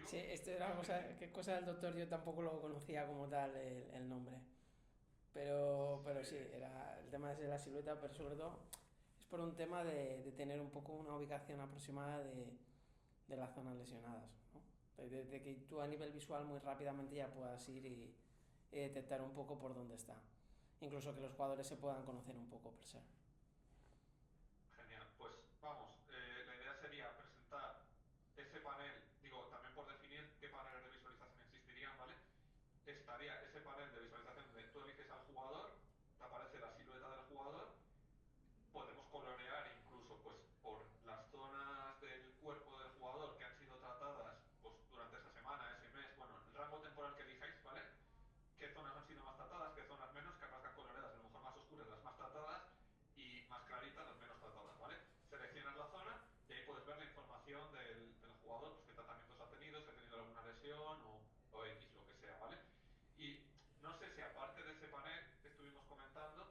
Sí, esto era una cosa, que cosa del doctor, yo tampoco lo conocía como tal el nombre. Pero sí, Sí, era el tema de la silueta, pero sobre todo es por un tema de tener un poco una ubicación aproximada de las zonas lesionadas, ¿no? De que tú a nivel visual muy rápidamente ya puedas ir y detectar un poco por dónde está. Incluso que los jugadores se puedan conocer un poco per se. genial. Pues vamos, la idea sería presentar ese panel, digo, también por definir qué paneles de visualización existirían, ¿vale? Estaría ese panel de visualización donde tú eliges al jugador, te aparece la silueta del jugador, podemos colorear incluso pues por las zonas del cuerpo del jugador que han sido tratadas pues durante esa semana, ese mes, bueno, el rango temporal que elijáis, ¿vale? Qué zonas han sido más tratadas, qué zonas menos, que aparezcan coloreadas, a lo mejor más oscuras las más tratadas y más claritas las menos tratadas, ¿vale? Seleccionas la zona y ahí puedes ver la información del jugador, pues qué tratamientos ha tenido, si ha tenido alguna lesión o X, lo que sea, ¿vale? Y no sé si aparte de ese panel que estuvimos comentando,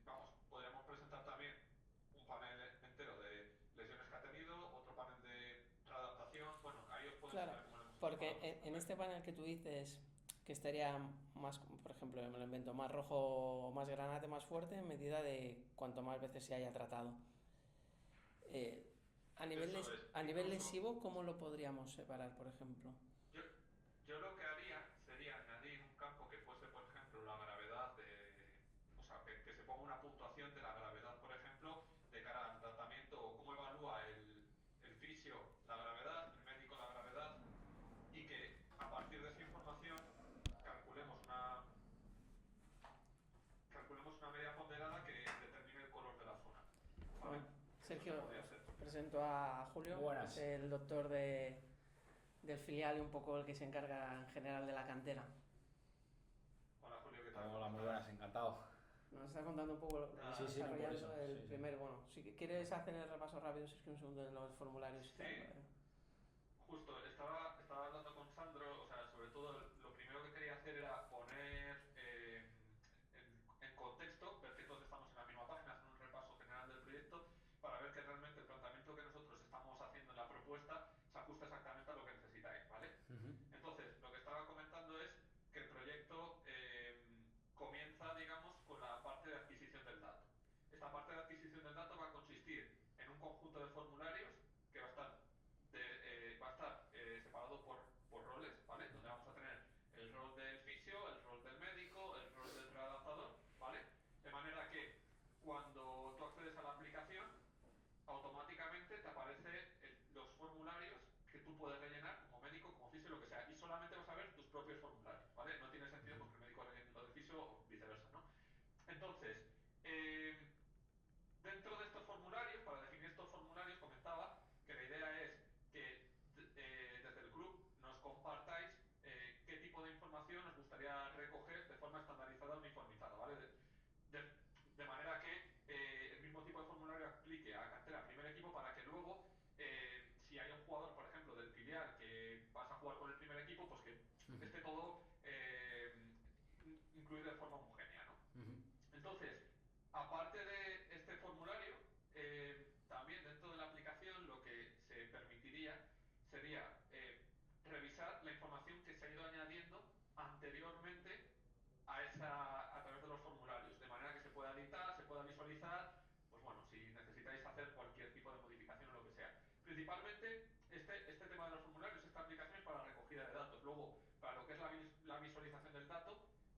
vamos, podríamos presentar también un panel entero de lesiones que ha tenido, otro panel de readaptación, bueno, ahí os puedo Claro, enseñar cómo lo hemos porque estructurado nosotros, en ¿eh? este panel que tú dices que estaría más, por ejemplo, me lo invento, más rojo, más granate, más fuerte, en medida de cuanto más veces se haya tratado. Eh, Eso es, a nivel incluso lesivo, ¿cómo lo podríamos separar, por ejemplo? yo, yo lo que haría sería añadir un campo que fuese, por ejemplo, la gravedad o sea, que se ponga una puntuación de la gravedad, por ejemplo, de cara al tratamiento, o cómo evalúa el fisio la gravedad, el médico la gravedad, y que a partir de esa información calculemos una, calculemos una media ponderada que determine el color de la zona, ¿vale? Bueno, Eso se Sergio, podría os hacer. presento a Muy Julio, es buenas. el doctor del filial y un poco el que se encarga en general de la cantera. Hola Julio, ¿qué tal? ¿Cómo Hola, muy buenas, estás? encantado. Nos está contando un poco lo que está Sí, Nada, sí, no, por desarrollando eso. el Sí, sí. primer, bueno, si quieres hacer el repaso rápido, Sergio, un segundo de los formularios y tal. sí, justo, estaba hablando con Sandro, o sea, sobre todo lo primero que quería hacer era poner en contexto, ver que todos estamos en la misma página, hacer un repaso general del proyecto para ver que realmente el planteamiento que nosotros estamos haciendo en la propuesta se ajusta exactamente a lo que necesitáis, ¿vale? Entonces, lo que estaba comentando es que el proyecto comienza, digamos, con la parte de adquisición del dato. Esta parte de adquisición del dato va a consistir en un conjunto de formularios que va a estar separado por roles, ¿vale? Donde vamos a tener el rol del fisio, el rol del médico, el rol del readaptador, ¿vale? De manera que cuando tú accedes a la aplicación, automáticamente te aparecen los formularios que tú puedes rellenar como médico, como fisio, lo que sea, y solamente vas a ver tus propios formularios, ¿vale? No tiene sentido pues, que el médico rellene lo del fisio o viceversa, ¿no? Entonces, dentro de estos formularios, para definir estos formularios, comentaba que la idea es que desde el club nos compartáis qué tipo de información os gustaría recoger de forma estandarizada o uniformizada, ¿vale? De manera que el mismo tipo de formulario aplique a cantera primer equipo para que luego, si hay un jugador, por ejemplo, del filial que vas a jugar con el primer equipo, pues que esté todo incluido de forma homogénea, ¿no? Entonces, aparte de este formulario, también dentro de la aplicación lo que se permitiría sería revisar la información que se ha ido añadiendo anteriormente a través de los formularios, de manera que se pueda editar, se pueda visualizar, pues bueno, si necesitáis hacer cualquier tipo de modificación o lo que sea. Principalmente, este tema de los formularios, esta aplicación es para recogida de datos. Luego, para lo que es la visualización del dato,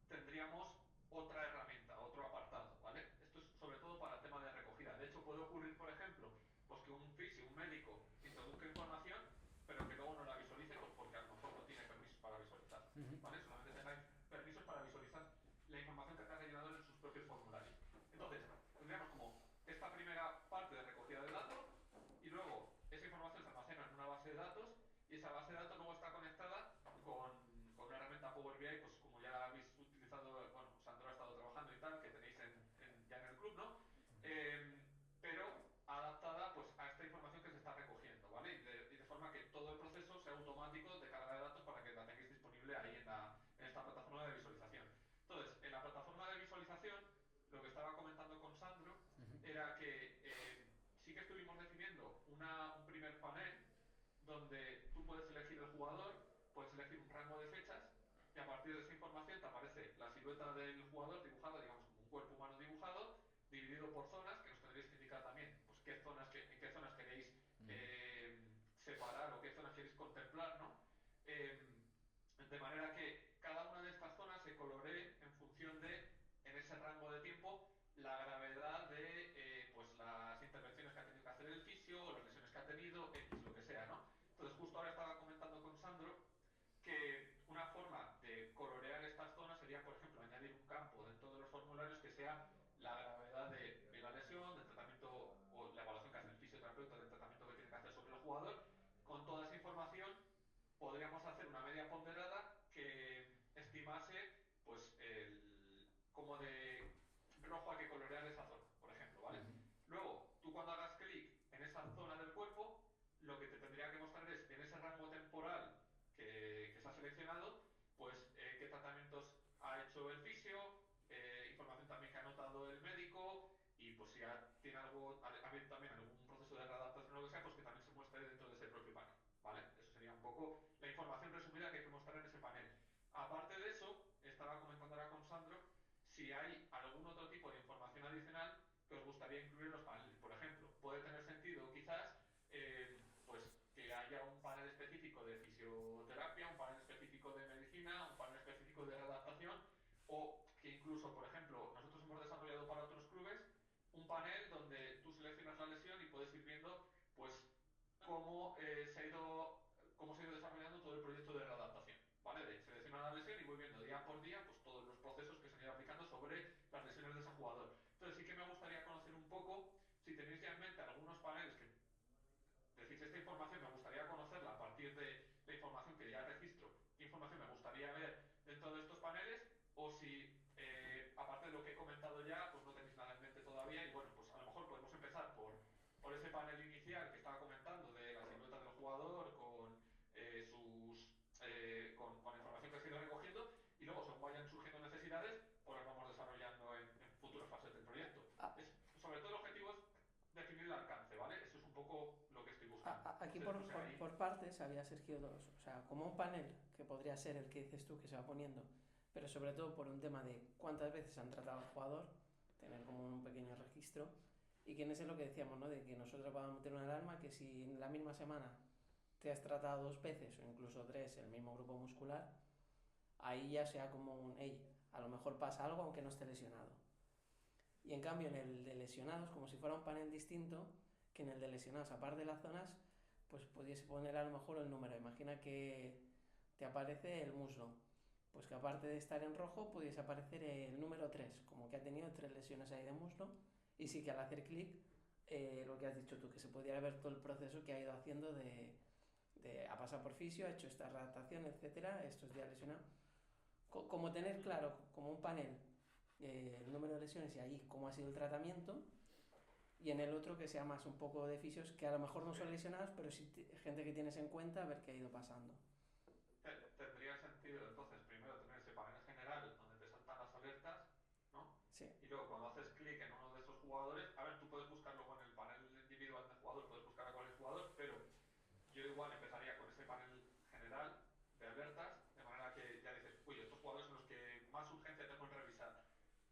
tendríamos otra herramienta, otro apartado, ¿vale? Esto es sobre todo para el tema de recogida. De hecho, puede ocurrir, por ejemplo, pues que un fisio, un médico, introduzca información, pero que luego no la visualice, pues porque a lo mejor no tiene permisos para visualizar, ¿vale? Solamente tengáis permisos para visualizar la información que está rellenado en sus propios formularios. Entonces, tendríamos como esta primera parte de recogida de datos y luego esa información se almacena en una base de datos y esa base de datos luego está conectada con una herramienta Power BI, pues como ya habéis utilizado, bueno, Sandro ha estado trabajando y tal, que tenéis ya en el club, ¿no? Pero adaptada pues a esta información que se está recogiendo, ¿vale? Y de forma que todo el proceso sea automático de carga de datos para que la tengáis disponible ahí en esta plataforma de visualización. Entonces, en la plataforma de visualización, lo que estaba comentando con Sandro era que sí que estuvimos definiendo un primer panel donde tú puedes elegir el jugador, puedes elegir un rango de fechas y a partir de esa información te aparece la silueta del jugador dibujada, digamos, como un cuerpo humano dibujado, dividido por zonas, que nos tendréis que indicar también pues, en qué zonas queréis separar o qué zonas queréis contemplar, ¿no? De manera que cada una de estas zonas se coloree en función de, en ese rango de tiempo, la gravedad de pues las intervenciones que ha tenido que hacer el fisio, o las lesiones que ha tenido, X, lo que sea, ¿no? Entonces justo ahora estaba comentando con Sandro que una forma de colorear estas zonas sería, por ejemplo, añadir un campo dentro de los formularios que sea la gravedad de la lesión, del tratamiento o la evaluación que hace el fisioterapeuta del tratamiento que tiene que hacer sobre el jugador. Con toda esa información podríamos hacer una media ponderada que estimase pues cómo de rojo hay que colorear esa zona, por ejemplo, ¿vale? Luego, tú cuando hagas clic en esa zona del cuerpo, lo que te tendría que mostrar es en ese rango temporal que se ha seleccionado, pues qué tratamientos ha hecho el fisio, información también que ha notado el médico y pues si tiene ha habido también algún proceso de readaptación o lo que sea, pues que también se muestre dentro de ese propio panel, ¿vale? Eso sería un poco la información resumida que hay que mostrar en ese panel. Aparte de eso, estaba comentando ahora con Sandro si hay algún otro tipo de información adicional que os gustaría incluir en los paneles. Por ejemplo, puede tener sentido quizás pues que haya un panel específico de fisioterapia, un panel específico de medicina, un panel específico de readaptación, o que incluso, por ejemplo, nosotros hemos desarrollado para otros clubes un panel donde tú seleccionas la lesión y puedes ir viendo pues cómo cómo se ha ido desarrollando todo el proyecto de readaptación. ¿Vale? Selecciono la lesión y voy viendo día por día pues todos los procesos que se han ido aplicando sobre las lesiones de ese jugador. Entonces sí que me gustaría conocer un poco si tenéis ya en mente algunos paneles que decís, esta información me gustaría conocerla a partir de la información que ya registro, qué información me gustaría ver dentro de estos paneles, o si, aparte de lo que he comentado ya, pues no tenéis nada en mente todavía, y bueno, pues a lo mejor podemos empezar por ese panel inicial que estaba comentando de la silueta del jugador con con la información que se ha ido recogiendo, y luego según vayan surgiendo necesidades, pues las vamos desarrollando en futuras fases del proyecto. Sobre todo el objetivo es definir el alcance, ¿vale? Eso es un poco lo que estoy buscando. Aquí No sé, o sea, ahí... por partes había surgido dos. O sea, como un panel que podría ser el que dices tú que se va poniendo, pero sobre todo por un tema de cuántas veces han tratado al jugador, tener como un pequeño registro, y que en ese es lo que decíamos, ¿no? De que nosotros vamos a meter una alarma que si en la misma semana te has tratado 2 veces o incluso 3 el mismo grupo muscular, ahí ya sea como un, hey, a lo mejor pasa algo aunque no esté lesionado. Y en cambio en el de lesionados, como si fuera un panel distinto, que en el de lesionados, aparte de las zonas, pues pudiese poner a lo mejor el número. Imagina que te aparece el muslo, pues que aparte de estar en rojo pudiese aparecer el número 3, como que ha tenido 3 lesiones ahí de muslo, y sí que al hacer clic, lo que has dicho tú, que se pudiera ver todo el proceso que ha ido haciendo ha pasado por fisio, ha hecho esta readaptación, etcétera, estos días lesionado. Como tener claro, como un panel, el número de lesiones y ahí cómo ha sido el tratamiento, y en el otro que sea más un poco de fisios que a lo mejor no son lesionados, pero sí gente que tienes en cuenta, a ver qué ha ido pasando. Tendría sentido entonces primero tener ese panel general donde te saltan las alertas, ¿no? Sí. Y luego cuando haces clic en uno de esos jugadores, a ver, tú puedes buscar luego en el panel individual del jugador, puedes buscar a cuál es el jugador, pero yo igual empezaría con ese panel general de alertas, de manera que ya dices, uy, estos jugadores son los que más urgencia tengo en revisar.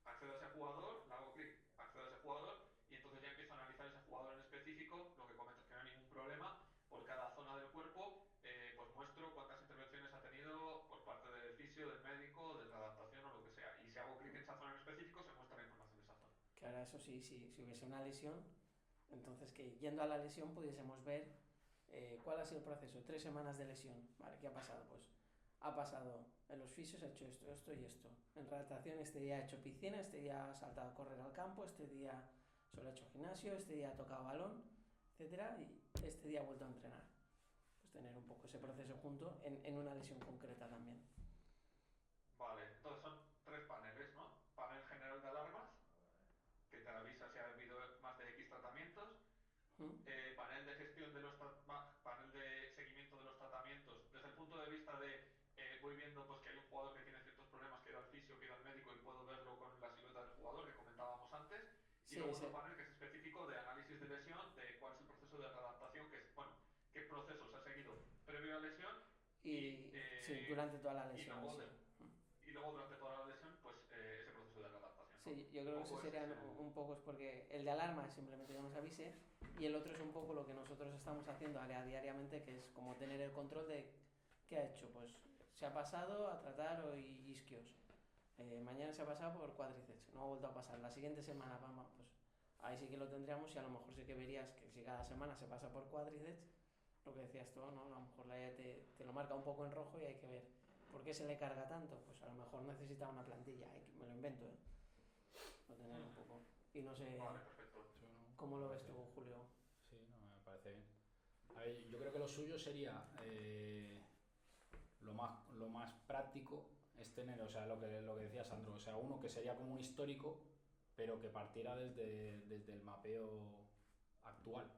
Accedo a ese jugador, le hago clic, accedo a ese jugador y entonces ya empiezo a analizar ese jugador en específico, lo que comentas que no hay ningún problema, por cada zona del cuerpo, pues muestro cuántas intervenciones ha tenido por parte del fisio, del médico, de readaptación o lo que sea. Y si hago clic en esa zona en específico, se muestra la información de esa zona. Que ahora eso sí, si hubiese una lesión, entonces que yendo a la lesión pudiésemos ver cuál ha sido el proceso. 3 semanas de lesión, ¿vale? ¿Qué ha pasado? Pues ha pasado en los fisios, ha hecho esto, esto y esto. En readaptación este día ha hecho piscina, este día ha saltado a correr al campo, este día solo ha hecho gimnasio, este día ha tocado balón, etcétera, y este día ha vuelto a entrenar. Pues tener un poco ese proceso junto en una lesión concreta también. Vale, entonces son 3 paneles, ¿no? Panel general de alarmas, que te avisa si ha habido más de X tratamientos. Panel de gestión de panel de seguimiento de los tratamientos desde el punto de vista de voy viendo pues que hay un jugador que tiene ciertos problemas, que he ido al fisio, que he ido al médico y puedo verlo con la silueta del jugador que comentábamos antes, y Sí, luego sí. otro panel que es específico de análisis de lesión, de cuál es el proceso de readaptación, que es, bueno, qué proceso se ha seguido previo a la lesión y, Sí, durante toda la y, lesión, luego, sí. y luego durante toda la lesión, pues ese proceso de readaptación, ¿no? Sí, yo Un creo que ese poco ese sería es el... un poco es porque el de alarma es simplemente que nos avise y el otro es un poco lo que nosotros estamos haciendo diariamente, que es como tener el control de qué ha hecho. Pues se ha pasado a tratar hoy isquios. Mañana se ha pasado por cuádriceps, no ha vuelto a pasar. La siguiente semana, vamos, pues ahí sí que lo tendríamos y a lo mejor sí que verías que si cada semana se pasa por cuádriceps, lo que decías tú, ¿no? A lo mejor la IA te lo marca un poco en rojo y hay que ver por qué se le carga tanto. Pues a lo mejor necesita una plantilla, me lo invento, ¿eh? Lo tener un poco. Y no sé Vale, perfecto. cómo lo ves tú, Julio. Sí, no, me parece bien. A ver, yo creo que lo suyo sería lo más práctico es tener, o sea, lo que decía Sandro, o sea, uno que sería como un histórico, pero que partiera desde el mapeo actual.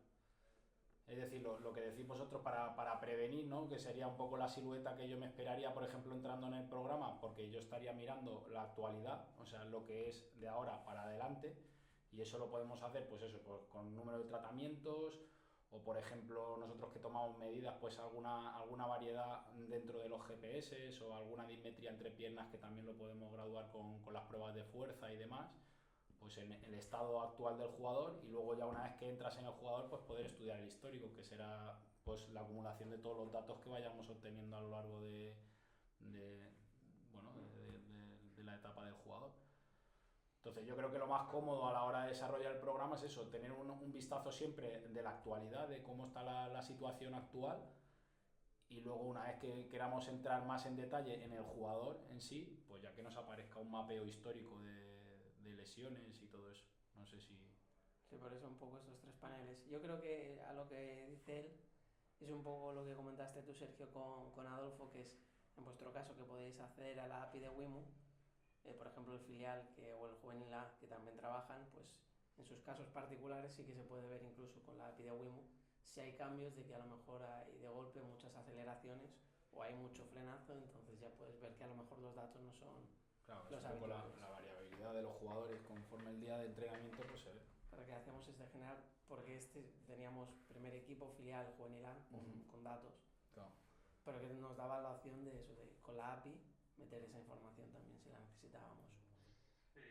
Es decir, lo que decís vosotros para prevenir, ¿no? Que sería un poco la silueta que yo me esperaría, por ejemplo, entrando en el programa, porque yo estaría mirando la actualidad, o sea, lo que es de ahora para adelante, y eso lo podemos hacer, pues eso, pues con número de tratamientos, o por ejemplo, nosotros que tomamos medidas, pues alguna variedad dentro de los GPS o alguna dismetría entre piernas que también lo podemos graduar con las pruebas de fuerza y demás, pues en el estado actual del jugador, y luego ya una vez que entras en el jugador pues poder estudiar el histórico, que será pues la acumulación de todos los datos que vayamos obteniendo a lo largo de, bueno, de la etapa del jugador. Entonces yo creo que lo más cómodo a la hora de desarrollar el programa es eso, tener un vistazo siempre de la actualidad, de cómo está la situación actual, y luego una vez que queramos entrar más en detalle en el jugador en sí, pues ya que nos aparezca un mapeo histórico de lesiones y todo eso. No sé si... Sí, por eso un poco estos tres paneles. Yo creo que a lo que dice él es un poco lo que comentaste tú, Sergio, con Adolfo, que es en vuestro caso que podéis acceder a la API de Wimu, por ejemplo el filial o el juvenil A que también trabajan, pues en sus casos particulares sí que se puede ver incluso con la API de Wimu si hay cambios de que a lo mejor hay de golpe muchas aceleraciones o hay mucho frenazo, entonces ya puedes ver que a lo mejor los datos no son Claro, es los un poco habituales. la variabilidad de los jugadores conforme el día de entrenamiento pues se ve. Lo que hacemos es de generar, porque teníamos primer equipo, filial, juvenil A, con datos, Claro. pero que nos daba la opción de eso, de con la API meter esa información también si la necesitábamos. Sí,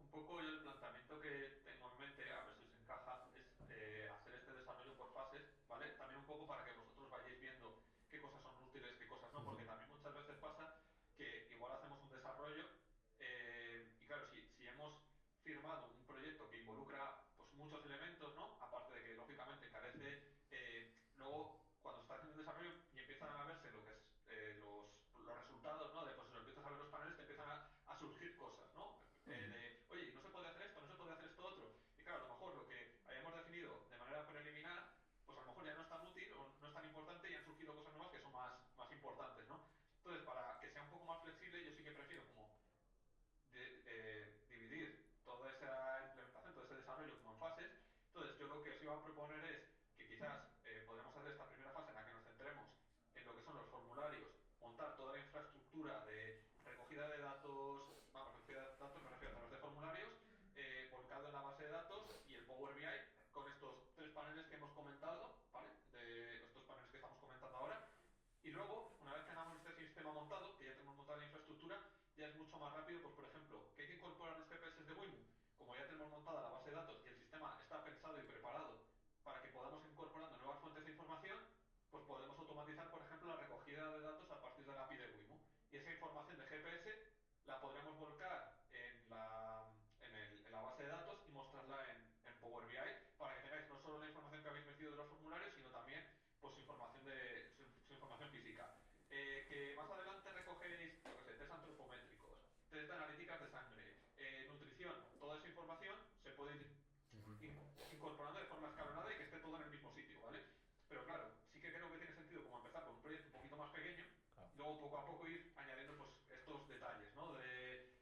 un poco yo el planteamiento que tengo en mente, a ver si os encaja, es hacer este desarrollo por fases, ¿vale? También un poco para que vosotros vayáis viendo qué cosas son útiles, qué cosas no, porque también muchas veces pasa que igual hacemos un desarrollo y claro, si hemos firmado un proyecto que involucra pues muchos elementos, ¿no? Aparte de que lógicamente encarece, luego cuando se está haciendo el desarrollo y empiezan a verse lo que es los resultados, ¿no? De pues eso, empiezas a ver los paneles, te empiezan a surgir cosas, ¿no? De, oye, ¿y no se puede hacer esto? ¿No se puede hacer esto otro? Y claro, a lo mejor lo que hayamos definido de manera preliminar, pues a lo mejor ya no es tan útil o no es tan importante y han surgido cosas nuevas que son más importantes, ¿no? Entonces, para que sea un poco más flexible, yo sí que prefiero como dividir toda esa implementación, todo ese desarrollo como en fases. Entonces, yo lo que os iba a proponer es que quizás podremos hacer esta primera fase en la que nos centremos en lo que son los formularios, montar toda la infraestructura de recogida de datos, vamos, recogida de datos me refiero a través de formularios, volcado en la base de datos y el Power BI con estos tres paneles que hemos comentado, ¿vale? De estos paneles que estamos comentando ahora. Y luego, una vez que tengamos este sistema montado, que ya tenemos montada la infraestructura, ya es mucho más rápido, pues por ejemplo, que hay que incorporar los GPS de Wimu. Como ya tenemos montada la base de datos y el sistema está pensado y preparado para que podamos ir incorporando nuevas fuentes de información, pues podemos automatizar, por ejemplo, la recogida de datos a partir de la API de Wimu. Y esa información de GPS la podremos volcar en la base de datos y mostrarla en Power BI para que tengáis no solo la información que habéis metido de los formularios, sino también pues su información física. Que más adelante recogéis, yo qué sé, test antropométricos, test de analíticas de sangre, nutrición, toda esa información se puede ir incorporando de forma escalonada y que esté todo en el mismo sitio, ¿vale? Pero claro, sí que creo que tiene sentido como empezar con un proyecto un poquito más pequeño, Claro. luego poco a poco ir añadiendo pues estos detalles, ¿no?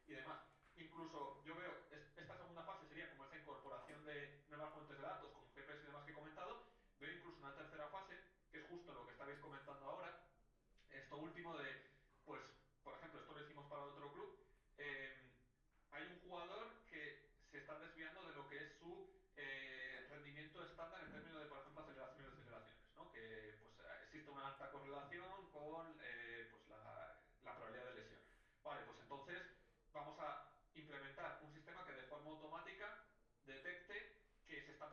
Y demás. Incluso yo veo, esta segunda fase sería como esa incorporación de nuevas fuentes de datos, como GPS y demás que he comentado. Veo incluso una tercera fase, que es justo lo que estabais comentando ahora, esto último de, pues, por ejemplo, esto lo hicimos para otro club, eh, hay un jugador que se está desviando de lo que es su rendimiento estándar en términos de, por ejemplo, aceleraciones y deceleraciones, ¿no? Que pues existe una alta correlación con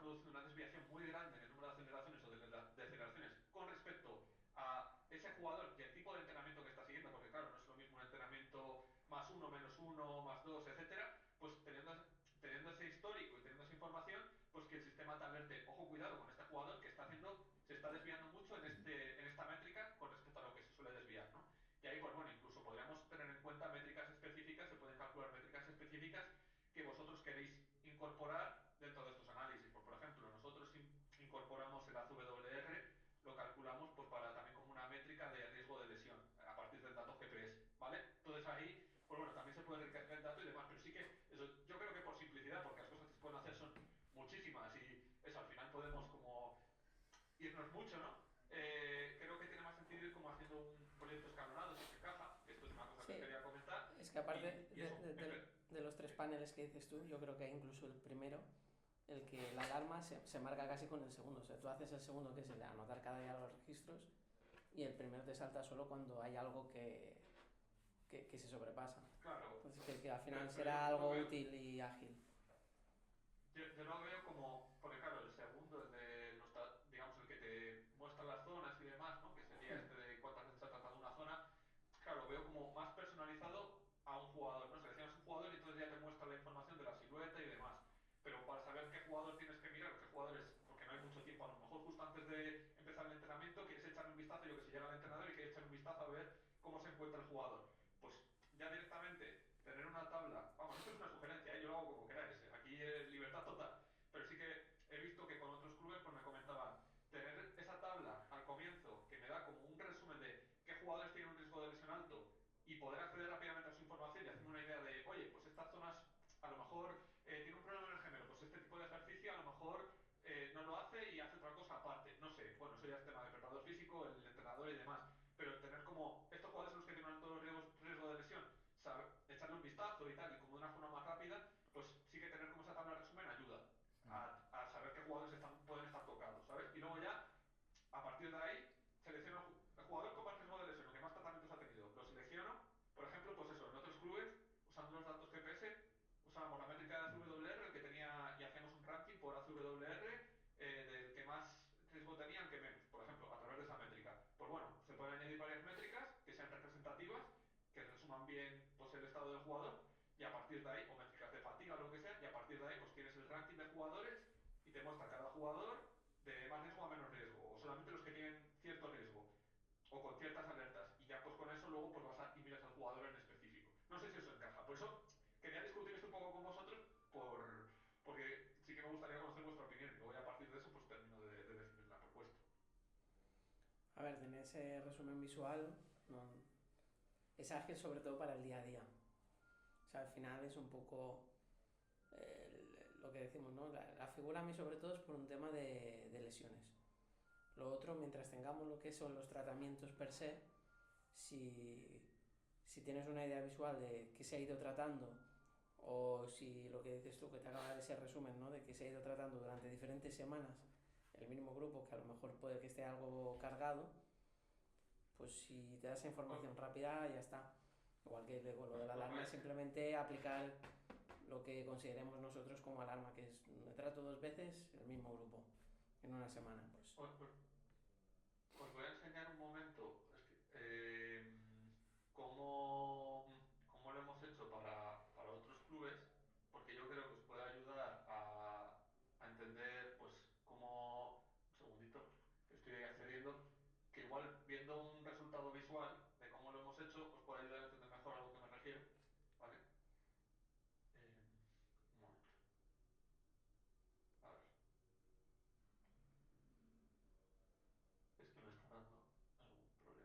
produciendo una desviación muy grande en el número de aceleraciones o de deceleraciones con respecto a ese jugador y el tipo de entrenamiento que está siguiendo, porque claro, no es lo mismo un entrenamiento más uno, menos uno, más dos, etcétera, pues teniendo ese histórico y teniendo esa información, pues que el sistema te alerte, ojo, cuidado con este jugador que está haciendo, se está desviando mucho en esta métrica con respecto a lo que se suele desviar, ¿no? Y ahí, pues bueno, incluso podríamos tener en cuenta métricas específicas, se pueden calcular métricas específicas que vosotros queréis incorporar dentro de estos análisis. Por ejemplo, nosotros incorporamos el AZWR, lo calculamos pues para también como una métrica de riesgo de lesión a partir del dato GPS, ¿vale? Entonces ahí, pues bueno, también se puede enriquecer el dato y demás, pero sí que eso, yo creo que por simplicidad, porque las cosas que se pueden hacer son muchísimas y eso, al final podemos como irnos mucho, ¿no? Creo que tiene más sentido ir como haciendo un proyecto escalonado, si os encaja, que esto es una cosa que os Sí, quería comentar, es que aparte y eso, de los 3 paneles que dices tú, yo creo que incluso el primero, el que la alarma se marca casi con el segundo. O sea, tú haces el segundo, que es el de anotar cada día los registros, y el primero te salta solo cuando hay algo que se sobrepasa. claro, Entonces, que al final pero será yo lo algo veo, útil y ágil. yo lo veo como, porque claro, el segundo, el de los, digamos, el que te muestra las zonas y demás, ¿no? Que sería este de cuántas veces ha tratado una zona, claro, lo veo como más personalizado a un jugador, ¿no? Seleccionas un jugador y entonces ya te muestra la información de la silueta y demás. Pero para saber qué jugador tienes que mirar o qué jugadores, porque no hay mucho tiempo, a lo mejor justo antes de empezar el entrenamiento quieres echarle un vistazo, yo que sé, llega el entrenador y quieres echarle un vistazo a ver cómo se encuentra el jugador. Pues ya directamente tener una tabla, vamos, esto es una sugerencia, ¿eh? Yo lo hago como queráis, aquí es libertad total, pero sí que he visto que con otros clubes pues me comentaban tener esa tabla al comienzo que me da como un resumen de qué jugadores tienen un riesgo de lesión alto y poder acceder rápidamente a su información y hacerme una idea de, oye, pues estas zonas a lo mejor tiene un problema en el gemelo, pues este tipo de ejercicio a lo mejor no lo hace y hace otra cosa aparte. No sé, bueno, eso ya es tema del preparador físico, el entrenador y demás, pero tener como estos jugadores son los que tienen un alto riesgo de lesión, echarle un vistazo y tal, y como de una forma más rápida, pues sí que tener como esa tabla de resumen ayuda a saber qué jugadores pueden estar tocados, ¿sabes? Y luego ya a partir de ahí, selecciono el jugador con más riesgo de lesión, el que más tratamientos ha tenido. Lo selecciono, por ejemplo, pues eso, en otros clubes, usando los datos GPS, usábamos la métrica de ACWR, el que tenía, y hacíamos un ranking por ACWR del que más riesgo tenía al que menos, por ejemplo, a través de esa métrica. Pues bueno, se pueden añadir varias métricas que sean representativas, que resuman bien pues el estado del jugador, y a partir de ahí, o métricas de fatiga o lo que sea, y a partir de ahí pues tienes el ranking de jugadores y te muestra cada jugador de más riesgo a menos riesgo, o solamente los que tienen cierto riesgo, o con ciertas alertas, y ya pues con eso luego pues vas y miras al jugador en específico. No sé si eso encaja, por eso quería discutir esto un poco con vosotros, porque sí que me gustaría conocer vuestra opinión, y luego ya a partir de eso pues termino de definir la propuesta. A ver, tener ese resumen visual no, es ágil sobre todo para el día a día. O sea, al final es un poco lo que decimos, ¿no? La figura a mí sobre todo es por un tema de lesiones. Lo otro, mientras tengamos lo que son los tratamientos per se, si tienes una idea visual de qué se ha ido tratando, o si lo que dices tú, que te acaba de ese resumen, ¿no? De que se ha ido tratando durante diferentes semanas el mismo grupo, que a lo mejor puede que esté algo cargado, pues si te das esa información rápida, ya está. Igual que lo de la Os voy alarma a, es simplemente aplicar lo que consideremos nosotros como alarma, que es me trato 2 veces el mismo grupo en una semana. Pues os, os voy a enseñar un momento cómo, cómo lo hemos hecho para otros clubes, porque yo creo que os puede ayudar a entender, pues, cómo, un segundito, que estoy accediendo, que igual viendo un resultado visual de cómo lo hemos hecho, os puede ayudar a entender mejor a lo que me refiero, ¿vale? Un momento, a ver, es que me está dando algún problema.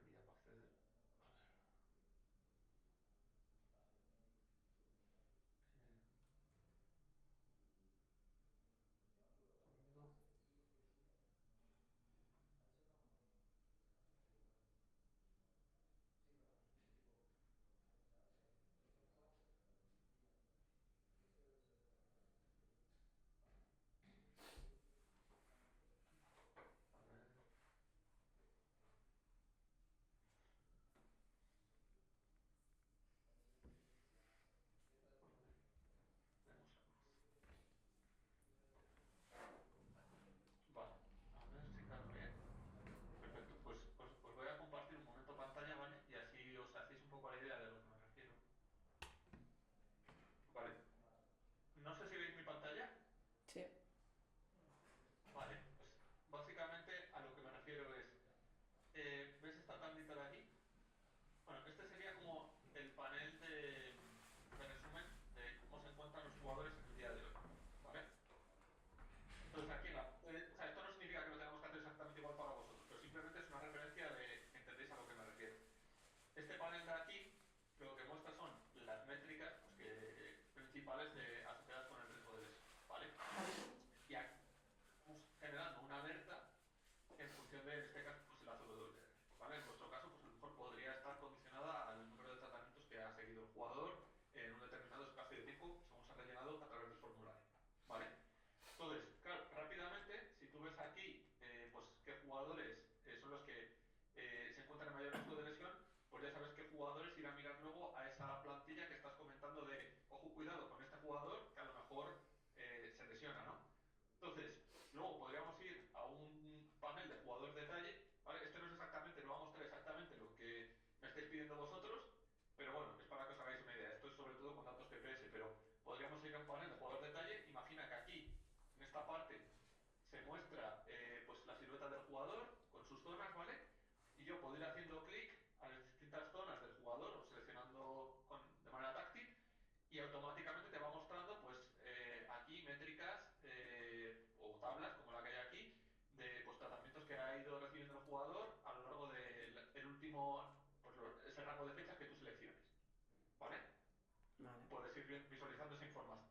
visualizando esa información.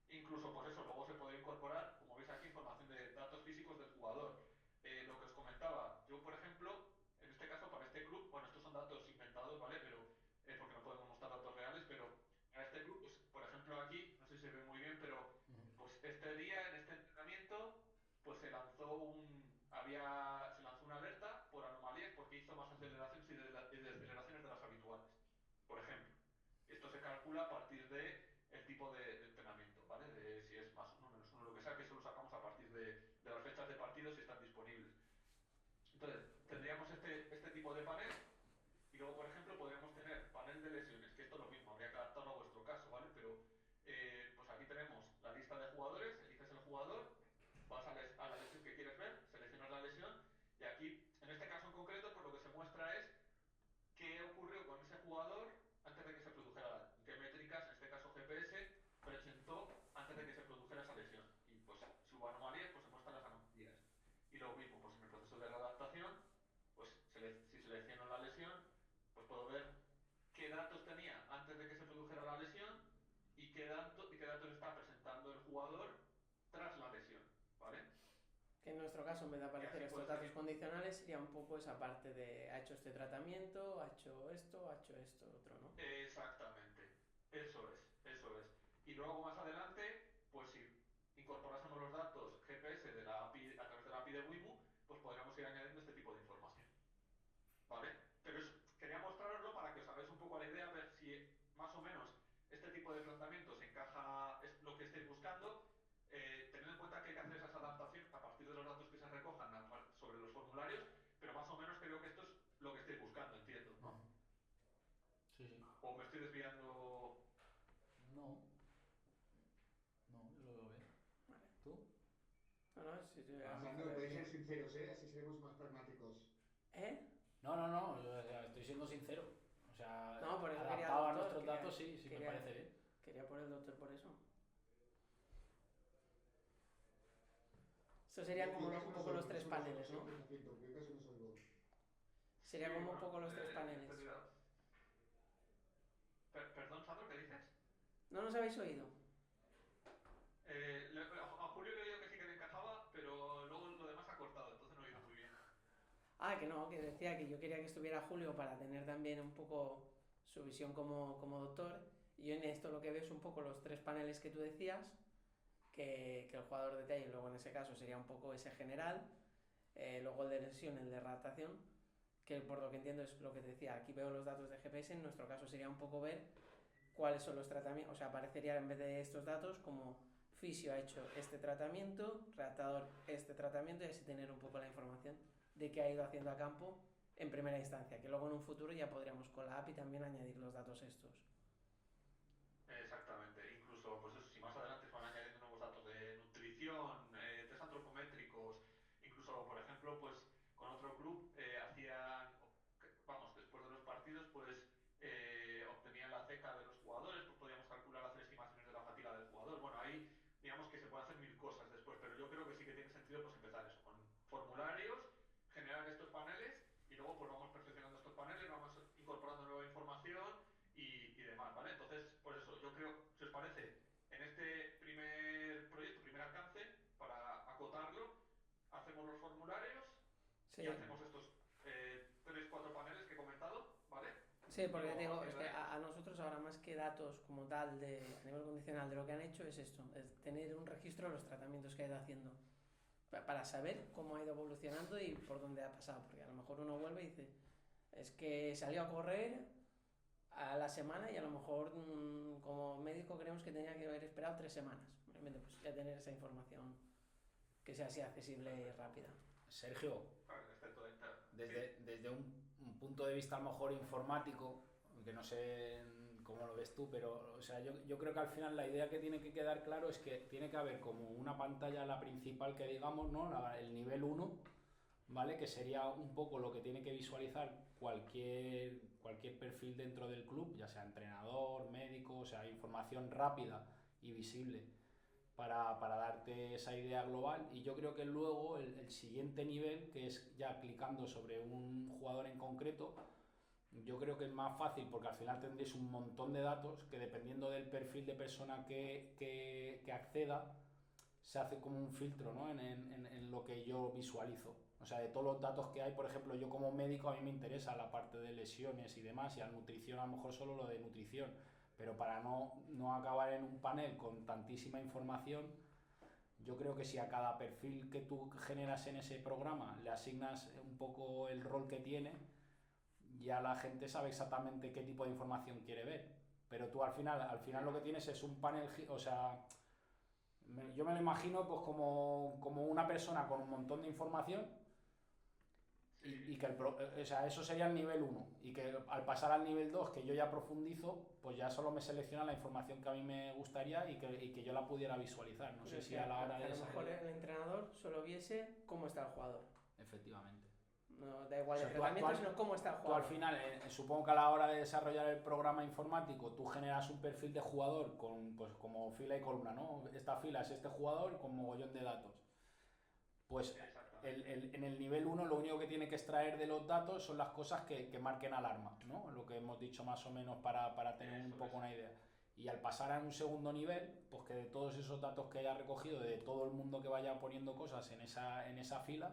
Incluso, pues eso, luego se podría incorporar, como veis aquí, información de datos físicos del jugador. Lo que os comentaba, yo, por ejemplo, en este caso, para este club, bueno, estos son datos inventados, ¿vale? Pero, porque no podemos mostrar datos reales, pero para este club, pues, por ejemplo, aquí, no sé si se ve muy bien, pero pues este día, en este entrenamiento, pues se lanzó una alerta por anomalías porque hizo más aceleraciones y deceleraciones de las habituales, por ejemplo. Esto se calcula a partir de el tipo de entrenamiento, ¿vale? De si es más uno, menos uno, lo que sea, que eso lo sacamos a partir de las fechas de partido si están disponibles. Entonces, tendríamos este tipo de panel y luego, por ejemplo, podríamos tener panel de lesiones, que esto es lo mismo, habría que adaptarlo a vuestro caso, ¿vale? Pero pues aquí tenemos la lista de jugadores, eliges el jugador, vas a la lesión que quieres ver, seleccionas la lesión y aquí, en este caso en concreto, pues lo que se muestra es qué ocurrió con ese jugador antes de que se produjera la lesión, qué métricas, en este caso GPS, presentó antes de que se produjera esa lesión. Y pues si hubo anomalías, pues se muestran las anomalías. Y lo mismo, pues en el proceso de readaptación, pues si selecciono la lesión, pues puedo ver qué datos tenía antes de que se produjera la lesión y qué datos está presentando el jugador tras la lesión, ¿vale? Que en nuestro caso, en vez de aparecer estos datos condicionales, sería un poco esa parte de ha hecho este tratamiento, ha hecho esto, otro, ¿no? Exactamente, eso es. Y luego más adelante, pues si incorporásemos los datos GPS de la API, a través de la API de Wimu, pues podríamos ir añadiendo este tipo de información, ¿vale? Pero eso, quería mostraroslo para que os hagáis un poco la idea, ver si más o menos este tipo de planteamientos encaja, es lo que estáis buscando, teniendo en cuenta que hay que hacer esas adaptaciones a partir de los datos que se recojan sobre los formularios, pero más o menos creo que esto es lo que estáis buscando, entiendo, ¿no? Sí, sí. ¿O me estoy desviando? No, yo lo veo bien. Vale. ¿Tú? No, si Sandro, podéis ser sinceros, así seremos más pragmáticos. No, yo estoy siendo sincero. O sea, no, por eso adaptado a nuestros datos, sí me parece bien. Quería poner el doctor por eso. Esto serían como un poco los tres paneles, ¿no? Sería como un poco los tres paneles. Perdón, Sandro, ¿qué dices? ¿No nos habéis oído? A Julio le he oído que sí que le encajaba, pero luego lo demás ha cortado, entonces no he oído muy bien. Que no, que decía que yo quería que estuviera Julio para tener también un poco su visión como doctor. Y yo en esto lo que veo es un poco los tres paneles que tú decías, que el jugador de TI, luego en ese caso sería un poco ese general, luego el de lesión, el de readaptación, que por lo que entiendo es lo que te decía, aquí veo los datos de GPS, en nuestro caso sería un poco ver cuáles son los tratamientos, o sea, aparecería en vez de estos datos como fisio ha hecho este tratamiento, readaptador este tratamiento, y así tener un poco la información de qué ha ido haciendo a campo en primera instancia, que luego en un futuro ya podríamos con la API también añadir los datos estos. Exactamente, incluso pues eso, si más adelante se van añadiendo nuevos datos de nutrición, test antropométricos, incluso por ejemplo pues con otro club después de los partidos pues obtenían la ceca de los jugadores, pues podíamos calcular, hacer estimaciones de la fatiga del jugador. Bueno, ahí digamos que se pueden hacer mil cosas después, pero yo creo que sí que tiene sentido pues empezar eso, con formularios, generar estos paneles y luego pues vamos perfeccionando estos paneles, vamos incorporando nueva información y demás, ¿vale? Entonces, pues eso, yo creo, si os parece, en este primer proyecto, primer alcance, para acotarlo, hacemos los formularios y hacemos estos 3-4 paneles que he comentado, ¿vale? Sí, porque digo, es que a nosotros ahora más que datos como tal a nivel condicional de lo que han hecho es esto, es tener un registro de los tratamientos que ha ido haciendo para saber cómo ha ido evolucionando y por dónde ha pasado, porque a lo mejor uno vuelve y dice, es que salió a correr a la semana y a lo mejor como médico creemos que tenía que haber esperado 3 semanas, realmente pues ya tener esa información que sea así accesible y rápida. Sergio, desde un punto de vista a lo mejor informático, aunque no sé cómo lo ves tú, pero o sea, yo creo que al final la idea que tiene que quedar claro es que tiene que haber como una pantalla, la principal que digamos, ¿no? El nivel 1, ¿vale? Que sería un poco lo que tiene que visualizar cualquier perfil dentro del club, ya sea entrenador, médico, o sea, información rápida y visible para darte esa idea global. Y yo creo que luego el siguiente nivel, que es ya aplicando sobre un jugador en concreto, yo creo que es más fácil porque al final tendréis un montón de datos que dependiendo del perfil de persona que acceda, se hace como un filtro, ¿no? en lo que yo visualizo. O sea, de todos los datos que hay, por ejemplo, yo como médico a mí me interesa la parte de lesiones y demás, y a nutrición a lo mejor solo lo de nutrición, pero para no acabar en un panel con tantísima información, yo creo que si a cada perfil que tú generas en ese programa le asignas un poco el rol que tiene, ya la gente sabe exactamente qué tipo de información quiere ver. Pero tú al final lo que tienes es un panel, o sea, yo me lo imagino pues como una persona con un montón de información y que o sea, eso sería el nivel 1 y que al pasar al nivel 2 que yo ya profundizo, pues ya solo me selecciona la información que a mí me gustaría y que yo la pudiera visualizar. No sé si a la hora de... A lo mejor el entrenador solo viese cómo está el jugador. Efectivamente. No da igual O sea, el tratamiento, sino cómo está el Tú jugador. al final, supongo que a la hora de desarrollar el programa informático, tú generas un perfil de jugador con, pues, como fila y columna, ¿no? Esta fila es este jugador con mogollón de datos. Pues en el nivel 1 lo único que tiene que extraer de los datos son las cosas que marquen alarma, ¿no? Lo que hemos dicho más o menos para tener un poco una idea. Y al pasar a un segundo nivel, pues que de todos esos datos que haya recogido, de todo el mundo que vaya poniendo cosas en esa fila,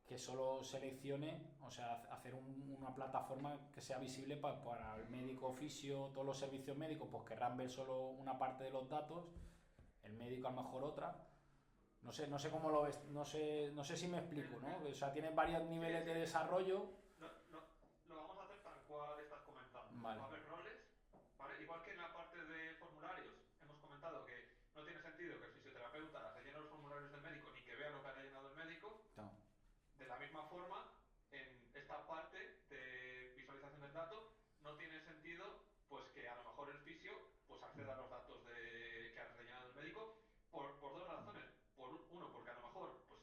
que solo seleccione, o sea, hacer una plataforma que sea visible para el médico, fisio, todos los servicios médicos, pues querrán ver solo una parte de los datos, el médico a lo mejor otra. No sé cómo lo ves, no sé si me explico, ¿no? O sea, tienes varios niveles de desarrollo. Lo vamos a hacer tal cual estás comentando. Vale. Va a haber roles, ¿vale? Igual que en la parte de formularios hemos comentado que no tiene sentido que el fisioterapeuta rellene los formularios del médico ni que vea lo que ha rellenado el médico. No. De la misma forma, en esta parte de visualización del dato, no tiene sentido pues que a lo mejor el fisio pues acceda a los datos que ha rellenado el médico por dos razones. Uno, porque a lo mejor pues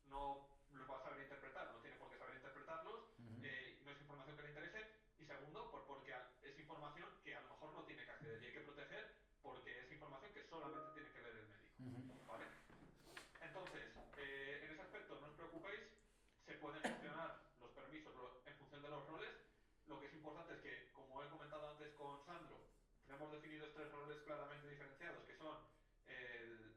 no los va a saber interpretar, no tiene por qué saber interpretarlos, no es información que le interese. Y segundo, porque es información que a lo mejor no tiene que acceder y hay que proteger porque es información que solamente tiene que ver el médico. ¿Vale? Entonces, en ese aspecto no os preocupéis, se pueden gestionar los permisos en función de los roles. Lo que es importante es que, como he comentado antes con Sandro, tenemos definidos 3 roles claramente diferenciados, que son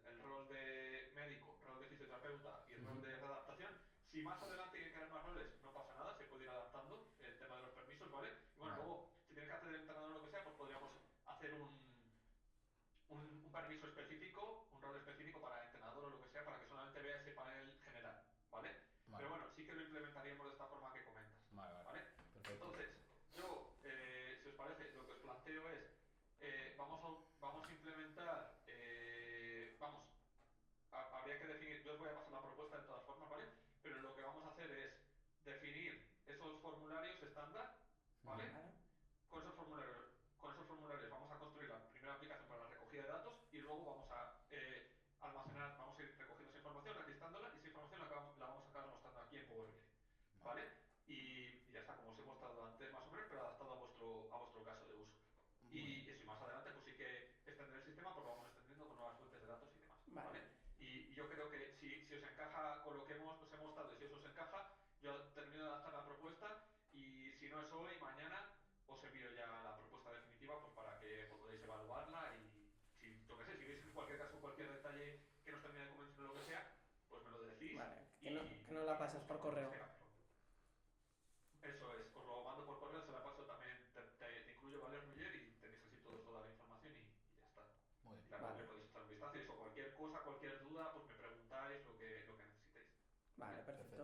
el rol de médico, rol de fisioterapeuta y el rol de readaptación. Si más adelante quieren crear más roles, no pasa nada, se puede ir adaptando el tema de los permisos, ¿vale? Y bueno, luego, si tienes que hacer el entrenador o lo que sea, pues podríamos hacer un permiso específico, un rol específico para entrenador o lo que sea, para que solamente vea ese panel general, ¿vale? Pero bueno, sí que lo implementaríamos de esta forma que comentas, ¿vale? Entonces, yo, si os parece, lo que os planteo es, vamos a implementar, habría que definir, yo os voy a pasar la propuesta de todas formas, ¿vale? Pero lo que vamos a hacer es definir esos formularios estándar, ¿vale? Con esos formularios vamos a construir la primera aplicación para la recogida de datos y luego vamos a almacenar, vamos a ir recogiendo esa información, registrándola y esa información la vamos a acabar mostrando aquí en Power BI, ¿vale? Y ya está, como os he mostrado antes más o menos, pero adaptado a vuestro caso de uso. Y eso, y más adelante pues sí que extender el sistema, pues lo vamos extendiendo con nuevas fuentes de datos y demás, ¿vale? Y yo creo que si os encaja con lo que os he mostrado y si os encaja, yo termino de adaptar la propuesta y si no es hoy, mañana os envío ya la propuesta definitiva pues para que pues, podáis evaluarla y si, yo qué sé, si veis en cualquier caso cualquier detalle que nos termine de convencer o lo que sea, pues me lo decís. Vale, que no la pasas por correo. Eso es, os lo mando por correo, se la paso también, te incluyo Valer Ruller y tenéis así toda la información y ya está. Muy bien. Y la le podéis echar un vistazo y eso, cualquier cosa, cualquier duda, pues me preguntáis lo que necesitéis. Vale, perfecto.